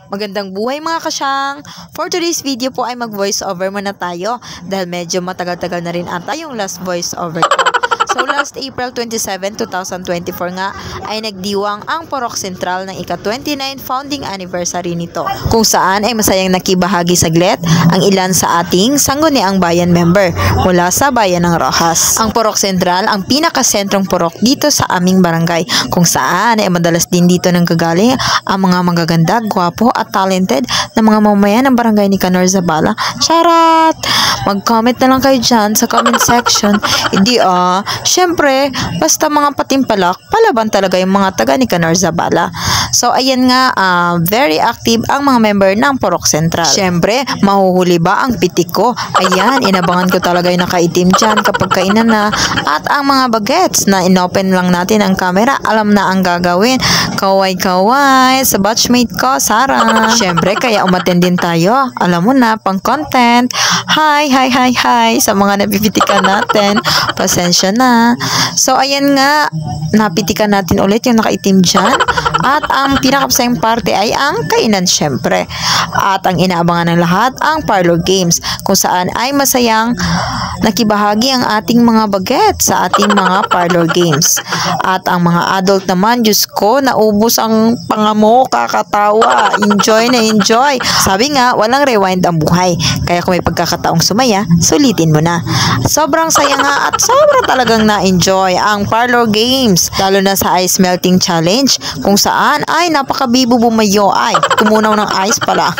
Magandang buhay mga kasyang! For today's video po ay mag-voice over muna tayo dahil medyo matagal-tagal na rin ata yung last voice over ko. So last April 27, 2024 nga ay nagdiwang ang Purok Sentral ng ika-29 founding anniversary nito, kung saan ay masayang nakibahagi saglit ang ilan sa ating Sangguniang Bayan member mula sa Bayan ng Roxas. Ang Purok Sentral ang pinakasentrong purok dito sa aming barangay, kung saan ay madalas din dito nang gagaling ang mga magaganda, gwapo at talented na mga mamayan ng barangay ni Kanor Zabala. Charat! Mag-comment na lang kayo dyan sa comment section. Hindi syempre, basta mga patimpalak, palaban talaga yung mga taga ni Kanor Zabala. So, ayan nga, very active ang mga member ng Purok Sentral. Syempre, mahuhuli ba ang pitik ko? Ayan, inabangan ko talaga yung nakaitim dyan kapag kainan na. At ang mga bagets na inopen lang natin ang camera, alam na ang gagawin. Kaway-kaway sa batchmate ko, Sarah. Syempre, kaya umattend din tayo. Alam mo na, pang content. Hi sa mga napipitikan natin. Pasensya na. So, ayan nga, napitikan natin ulit yung nakaitim dyan. At ang pinakapasayang parte ay ang kainan syempre. At ang inaabangan ng lahat, ang parlor games, kung saan ay masayang nakibahagi ang ating mga bagets sa ating mga parlor games. At ang mga adult naman, Diyos ko, naubos ang pangamo, kakatawa, enjoy na enjoy. Sabi nga, walang rewind ang buhay. Kaya kung may pagkakataong sumaya, sulitin mo na. Sobrang saya nga at sobrang talagang na-enjoy ang parlor games, lalo na sa ice melting challenge, kung saan ay napakabibo bumayo, ay tumunaw ng ice pala.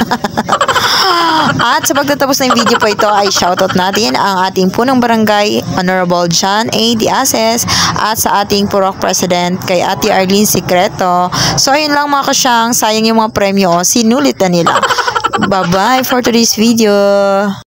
At sa pagtatapos ng video po ito ay shoutout natin ang ating punong barangay Honorable John A. Diases at sa ating Purok President kay Ate Arlene Secreto. So ayun lang mga kasyang, sayang yung mga premyo, sinulit na nila. Bye bye for today's video.